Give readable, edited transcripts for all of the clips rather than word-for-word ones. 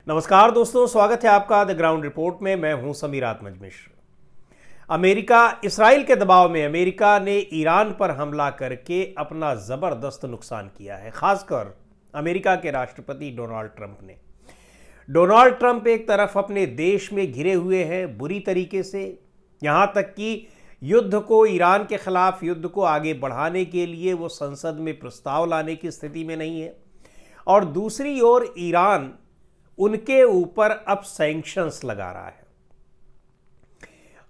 नमस्कार दोस्तों, स्वागत है आपका द ग्राउंड रिपोर्ट में। मैं हूं समीर आत्मज मिश्र। अमेरिका इसराइल के दबाव में अमेरिका ने ईरान पर हमला करके अपना ज़बरदस्त नुकसान किया है। खासकर अमेरिका के राष्ट्रपति डोनाल्ड ट्रंप ने। डोनाल्ड ट्रंप एक तरफ अपने देश में घिरे हुए हैं बुरी तरीके से, यहां तक कि युद्ध को, ईरान के खिलाफ युद्ध को आगे बढ़ाने के लिए वो संसद में प्रस्ताव लाने की स्थिति में नहीं है, और दूसरी ओर ईरान उनके ऊपर अब सैंक्शंस लगा रहा है।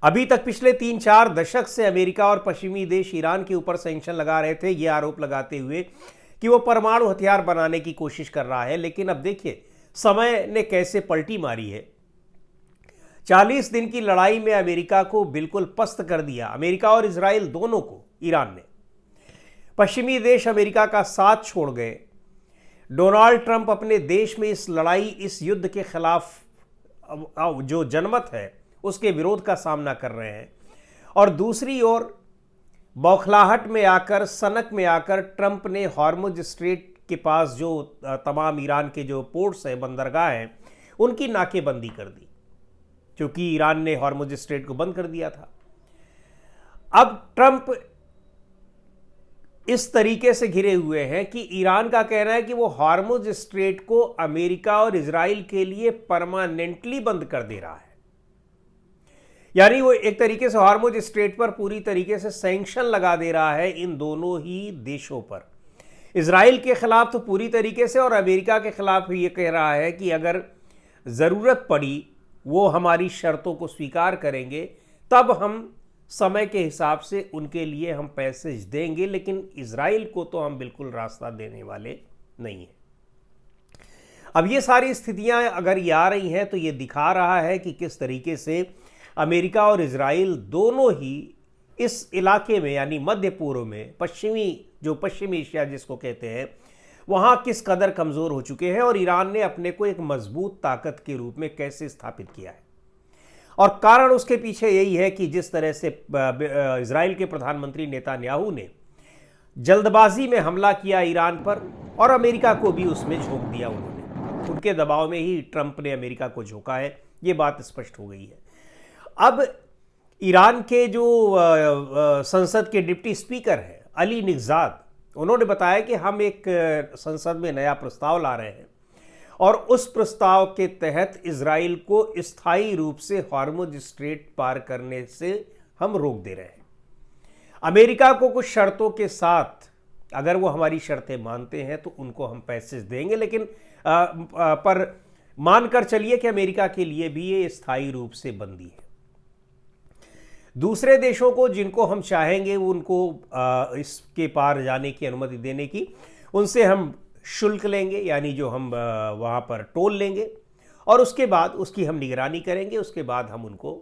अभी तक पिछले 3-4 दशक से अमेरिका और पश्चिमी देश ईरान के ऊपर सैंक्शन लगा रहे थे, यह आरोप लगाते हुए कि वो परमाणु हथियार बनाने की कोशिश कर रहा है। लेकिन अब देखिए समय ने कैसे पलटी मारी है। 40 दिन की लड़ाई में अमेरिका को बिल्कुल पस्त कर दिया। अमेरिका और इजराइल दोनों को ईरान ने। पश्चिमी देश अमेरिका का साथ छोड़ गए। डोनाल्ड ट्रंप अपने देश में इस लड़ाई, इस युद्ध के खिलाफ जो जनमत है उसके विरोध का सामना कर रहे हैं, और दूसरी ओर बौखलाहट में आकर, सनक में आकर ट्रंप ने हॉर्मुज स्ट्रेट के पास जो तमाम ईरान के जो पोर्ट्स हैं, बंदरगाह हैं, उनकी नाकेबंदी कर दी, क्योंकि ईरान ने हॉर्मुज स्ट्रेट को बंद कर दिया था। अब ट्रंप इस तरीके से घिरे हुए हैं कि ईरान का कहना है कि वो हॉर्मुज स्ट्रेट को अमेरिका और इजराइल के लिए परमानेंटली बंद कर दे रहा है। यानी वो एक तरीके से हॉर्मुज स्ट्रेट पर पूरी तरीके से सैंक्शन लगा दे रहा है इन दोनों ही देशों पर। इजराइल के खिलाफ तो पूरी तरीके से, और अमेरिका के खिलाफ ये कह रहा है कि अगर ज़रूरत पड़ी वो हमारी शर्तों को स्वीकार करेंगे, तब हम समय के हिसाब से उनके लिए हम पैसे देंगे, लेकिन इजराइल को तो हम बिल्कुल रास्ता देने वाले नहीं हैं। अब ये सारी स्थितियां अगर ये आ रही हैं तो ये दिखा रहा है कि किस तरीके से अमेरिका और इजराइल दोनों ही इस इलाके में, यानी मध्य पूर्व में, पश्चिमी एशिया जिसको कहते हैं, वहाँ किस कदर कमज़ोर हो चुके हैं, और ईरान ने अपने को एक मजबूत ताकत के रूप में कैसे स्थापित किया है। और कारण उसके पीछे यही है कि जिस तरह से इजराइल के प्रधानमंत्री नेतान्याहू ने जल्दबाजी में हमला किया ईरान पर, और अमेरिका को भी उसमें झोंक दिया उन्होंने। उनके दबाव में ही ट्रंप ने अमेरिका को झोंका है, ये बात स्पष्ट हो गई है। अब ईरान के जो संसद के डिप्टी स्पीकर हैं अली निगजाद, उन्होंने बताया कि हम एक संसद में नया प्रस्ताव ला रहे हैं, और उस प्रस्ताव के तहत इजराइल को स्थायी रूप से हॉर्मुज स्ट्रेट पार करने से हम रोक दे रहे हैं। अमेरिका को कुछ शर्तों के साथ, अगर वो हमारी शर्तें मानते हैं तो उनको हम पैसे देंगे, लेकिन पर मानकर चलिए कि अमेरिका के लिए भी ये स्थायी रूप से बंदी है। दूसरे देशों को जिनको हम चाहेंगे उनको इसके पार जाने की अनुमति देने की, उनसे हम शुल्क लेंगे, यानी जो हम वहाँ पर टोल लेंगे, और उसके बाद उसकी हम निगरानी करेंगे, उसके बाद हम उनको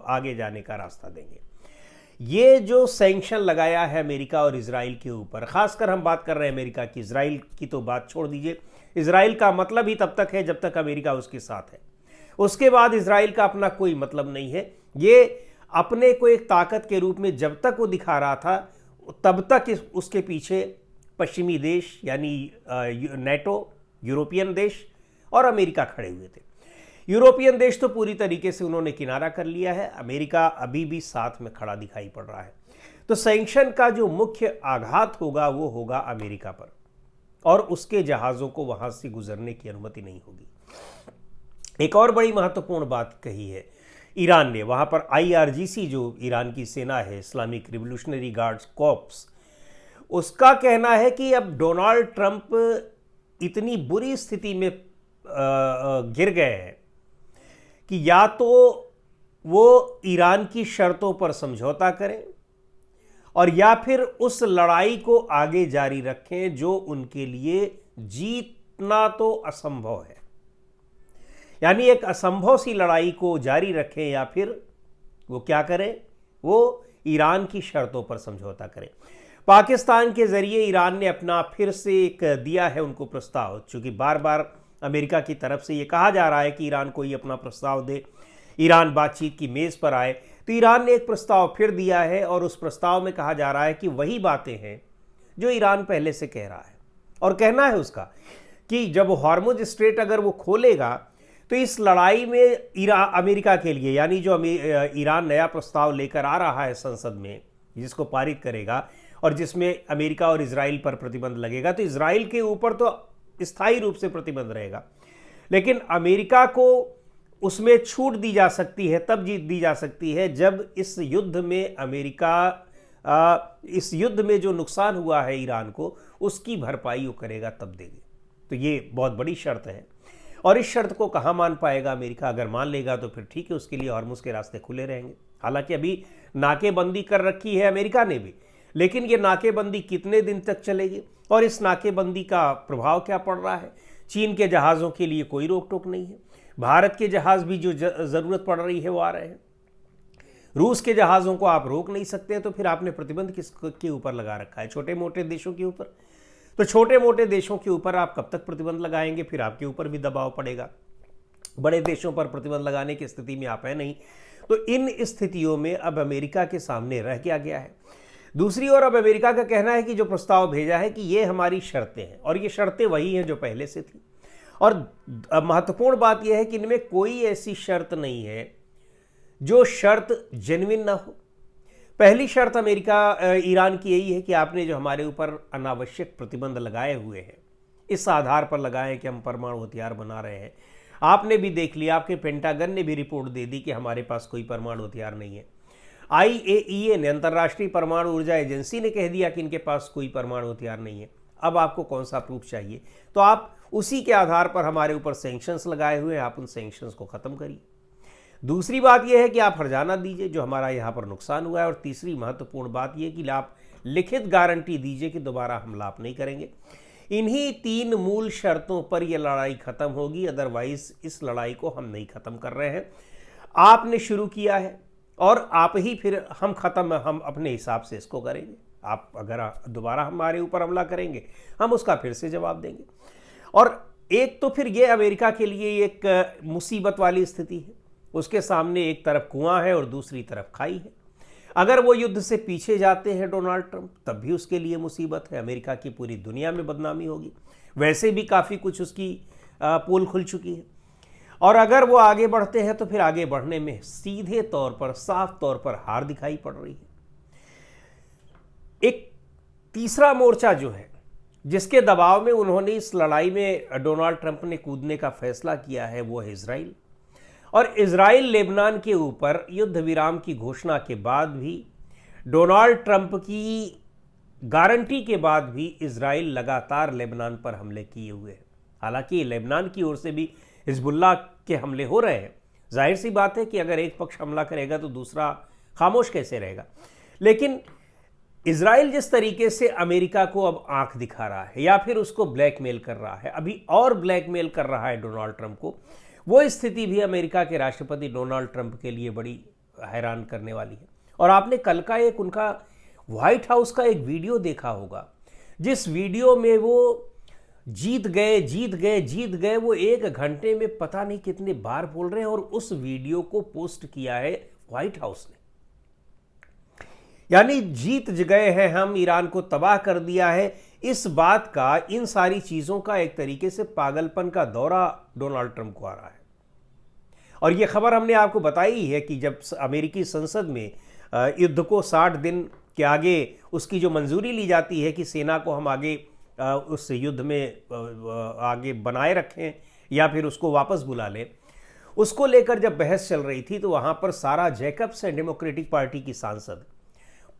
आगे जाने का रास्ता देंगे। ये जो सैंक्शन लगाया है अमेरिका और इजराइल के ऊपर, खासकर हम बात कर रहे हैं अमेरिका की, इजराइल की तो बात छोड़ दीजिए। इजराइल का मतलब ही तब तक है जब तक अमेरिका उसके साथ है, उसके बाद इजराइल का अपना कोई मतलब नहीं है। ये अपने को एक ताकत के रूप में जब तक वो दिखा रहा था, तब तक उसके पीछे पश्चिमी देश, यानी नेटो, यूरोपियन देश और अमेरिका खड़े हुए थे। यूरोपियन देश तो पूरी तरीके से उन्होंने किनारा कर लिया है, अमेरिका अभी भी साथ में खड़ा दिखाई पड़ रहा है। तो सैंक्शन का जो मुख्य आघात होगा वो होगा अमेरिका पर, और उसके जहाज़ों को वहाँ से गुजरने की अनुमति नहीं होगी। एक और बड़ी महत्वपूर्ण बात कही है ईरान ने, वहाँ पर IRGC जो ईरान की सेना है, इस्लामिक रिवोल्यूशनरी गार्ड्स कॉर्प्स, उसका कहना है कि अब डोनाल्ड ट्रंप इतनी बुरी स्थिति में गिर गए हैं कि या तो वो ईरान की शर्तों पर समझौता करें, और या फिर उस लड़ाई को आगे जारी रखें जो उनके लिए जीतना तो असंभव है। यानी एक असंभव सी लड़ाई को जारी रखें, या फिर वो क्या करें, वो ईरान की शर्तों पर समझौता करें। पाकिस्तान के जरिए ईरान ने अपना फिर से एक दिया है उनको प्रस्ताव, चूँकि बार बार अमेरिका की तरफ से ये कहा जा रहा है कि ईरान को ही अपना प्रस्ताव दे, ईरान बातचीत की मेज़ पर आए, तो ईरान ने एक प्रस्ताव फिर दिया है, और उस प्रस्ताव में कहा जा रहा है कि वही बातें हैं जो ईरान पहले से कह रहा है। और कहना है उसका कि जब हार्मुज स्ट्रेट अगर वो खोलेगा तो इस लड़ाई में अमेरिका के लिए, यानी जो ईरान नया प्रस्ताव लेकर आ रहा है संसद में जिसको पारित करेगा और जिसमें अमेरिका और इजराइल पर प्रतिबंध लगेगा, तो इजराइल के ऊपर तो स्थायी रूप से प्रतिबंध रहेगा, लेकिन अमेरिका को उसमें छूट दी जा सकती है, तब जीत दी जा सकती है जब इस युद्ध में इस युद्ध में जो नुकसान हुआ है ईरान को, उसकी भरपाई वो करेगा, तब देगी। तो ये बहुत बड़ी शर्त है और इस शर्त को कहाँ मान पाएगा अमेरिका? अगर मान लेगा तो फिर ठीक है, उसके लिए हॉर्मुज के रास्ते खुले रहेंगे। हालांकि अभी नाकेबंदी कर रखी है अमेरिका ने भी, लेकिन ये नाकेबंदी कितने दिन तक चलेगी और इस नाकेबंदी का प्रभाव क्या पड़ रहा है? चीन के जहाज़ों के लिए कोई रोक टोक नहीं है, भारत के जहाज़ भी जो ज़रूरत पड़ रही है वो आ रहे हैं, रूस के जहाज़ों को आप रोक नहीं सकते, तो फिर आपने प्रतिबंध किसके ऊपर लगा रखा है? छोटे मोटे देशों के ऊपर। तो छोटे मोटे देशों के ऊपर आप कब तक प्रतिबंध लगाएंगे? फिर आपके ऊपर भी दबाव पड़ेगा। बड़े देशों पर प्रतिबंध लगाने की स्थिति में आप है नहीं। तो इन स्थितियों में अब अमेरिका के सामने रह क्या गया है? दूसरी ओर अब अमेरिका का कहना है कि जो प्रस्ताव भेजा है कि ये हमारी शर्तें हैं, और ये शर्तें वही हैं जो पहले से थी। और महत्वपूर्ण बात यह है कि इनमें कोई ऐसी शर्त नहीं है जो शर्त जेन्युइन ना हो। पहली शर्त अमेरिका ईरान की यही है कि आपने जो हमारे ऊपर अनावश्यक प्रतिबंध लगाए हुए हैं, इस आधार पर लगाए कि हम परमाणु हथियार बना रहे हैं। आपने भी देख लिया, आपके पेंटागन ने भी रिपोर्ट दे दी कि हमारे पास कोई परमाणु हथियार नहीं है। IAEA ने, अंतर्राष्ट्रीय परमाणु ऊर्जा एजेंसी ने कह दिया कि इनके पास कोई परमाणु हथियार नहीं है। अब आपको कौन सा प्रूफ चाहिए? तो आप उसी के आधार पर हमारे ऊपर सैंक्शंस लगाए हुए हैं, आप उन सैंक्शंस को ख़त्म करिए। दूसरी बात यह है कि आप हर्जाना दीजिए जो हमारा यहाँ पर नुकसान हुआ है। और तीसरी महत्वपूर्ण बात यह कि आप लिखित गारंटी दीजिए कि दोबारा हमला आप नहीं करेंगे। इन्हीं 3 मूल शर्तों पर यह लड़ाई ख़त्म होगी, अदरवाइज इस लड़ाई को हम नहीं ख़त्म कर रहे हैं। आपने शुरू किया है और आप ही फिर हम अपने हिसाब से इसको करेंगे। आप अगर दोबारा हमारे ऊपर हमला करेंगे, हम उसका फिर से जवाब देंगे। और एक तो फिर ये अमेरिका के लिए एक मुसीबत वाली स्थिति है, उसके सामने एक तरफ कुआं है और दूसरी तरफ खाई है। अगर वो युद्ध से पीछे जाते हैं डोनाल्ड ट्रंप, तब भी उसके लिए मुसीबत है, अमेरिका की पूरी दुनिया में बदनामी होगी। वैसे भी काफ़ी कुछ उसकी पोल खुल चुकी है। और अगर वो आगे बढ़ते हैं तो फिर आगे बढ़ने में सीधे तौर पर, साफ तौर पर हार दिखाई पड़ रही है। एक तीसरा मोर्चा जो है, जिसके दबाव में उन्होंने इस लड़ाई में डोनाल्ड ट्रंप ने कूदने का फैसला किया है, वो है इजराइल। और इजराइल लेबनान के ऊपर युद्ध विराम की घोषणा के बाद भी, डोनाल्ड ट्रंप की गारंटी के बाद भी इजराइल लगातार लेबनान पर हमले किए हुए हैं। हालांकि लेबनान की ओर से भी हिजबुल्लाह के हमले हो रहे हैं। जाहिर सी बात है कि अगर एक पक्ष हमला करेगा तो दूसरा खामोश कैसे रहेगा। लेकिन इजराइल जिस तरीके से अमेरिका को अब आंख दिखा रहा है या फिर उसको ब्लैकमेल कर रहा है, अभी और ब्लैकमेल कर रहा है डोनाल्ड ट्रंप को, वो स्थिति भी अमेरिका के राष्ट्रपति डोनाल्ड ट्रंप के लिए बड़ी हैरान करने वाली है। और आपने कल का एक उनका व्हाइट हाउस का एक वीडियो देखा होगा, जिस वीडियो में वो जीत गए, वो 1 घंटे में पता नहीं कितने बार बोल रहे हैं। और उस वीडियो को पोस्ट किया है व्हाइट हाउस ने। यानी जीत गए हैं हम, ईरान को तबाह कर दिया है। इस बात का, इन सारी चीजों का एक तरीके से पागलपन का दौरा डोनाल्ड ट्रंप को आ रहा है। और यह खबर हमने आपको बताई है कि जब अमेरिकी संसद में युद्ध को 60 दिन के आगे उसकी जो मंजूरी ली जाती है कि सेना को हम आगे उस युद्ध में आगे बनाए रखें या फिर उसको वापस बुला लें, उसको लेकर जब बहस चल रही थी, तो वहां पर सारा जैकब्स है, डेमोक्रेटिक पार्टी की सांसद,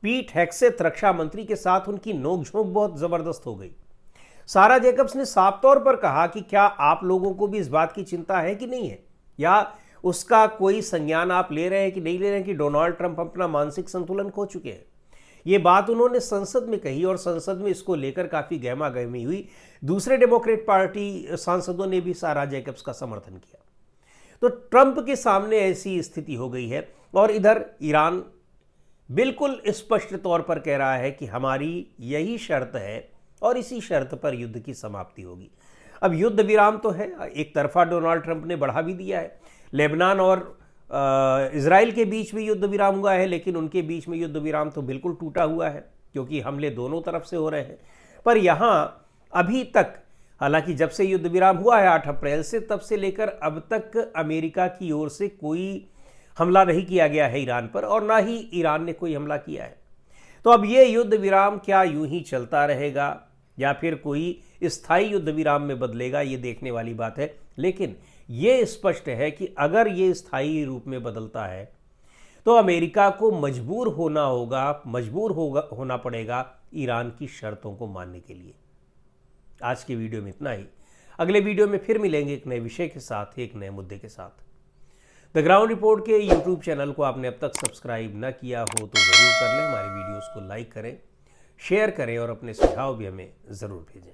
पीट हेग्सेथ रक्षा मंत्री के साथ उनकी नोकझोंक बहुत जबरदस्त हो गई। सारा जैकब्स ने साफ तौर पर कहा कि क्या आप लोगों को भी इस बात की चिंता है कि नहीं है, या उसका कोई संज्ञान आप ले रहे हैं कि नहीं ले रहे हैं कि डोनाल्ड ट्रंप अपना मानसिक संतुलन खो चुके हैं। ये बात उन्होंने संसद में कही और संसद में इसको लेकर काफ़ी गहमा गहमी हुई। दूसरे डेमोक्रेट पार्टी सांसदों ने भी सारा जैकब्स का समर्थन किया। तो ट्रंप के सामने ऐसी स्थिति हो गई है। और इधर ईरान बिल्कुल स्पष्ट तौर पर कह रहा है कि हमारी यही शर्त है और इसी शर्त पर युद्ध की समाप्ति होगी। अब युद्ध विराम तो है, एक तरफा डोनाल्ड ट्रंप ने बढ़ा भी दिया है। लेबनान और इजराइल के बीच में युद्ध विराम हुआ है, लेकिन उनके बीच में युद्ध विराम तो बिल्कुल टूटा हुआ है क्योंकि हमले दोनों तरफ से हो रहे हैं। पर यहाँ अभी तक हालांकि जब से युद्ध विराम हुआ है 8 अप्रैल से, तब से लेकर अब तक अमेरिका की ओर से कोई हमला नहीं किया गया है ईरान पर, और ना ही ईरान ने कोई हमला किया है। तो अब ये युद्ध विराम क्या यूं ही चलता रहेगा या फिर कोई स्थायी युद्ध विराम में बदलेगा, ये देखने वाली बात है। लेकिन ये स्पष्ट है कि अगर ये स्थायी रूप में बदलता है तो अमेरिका को मजबूर होना पड़ेगा ईरान की शर्तों को मानने के लिए। आज की वीडियो में इतना ही। अगले वीडियो में फिर मिलेंगे एक नए विषय के साथ, एक नए मुद्दे के साथ। द ग्राउंड रिपोर्ट के यूट्यूब चैनल को आपने अब तक सब्सक्राइब न किया हो तो ज़रूर कर लें। हमारी वीडियोस को लाइक करें, शेयर करें और अपने सुझाव भी हमें ज़रूर भेजें।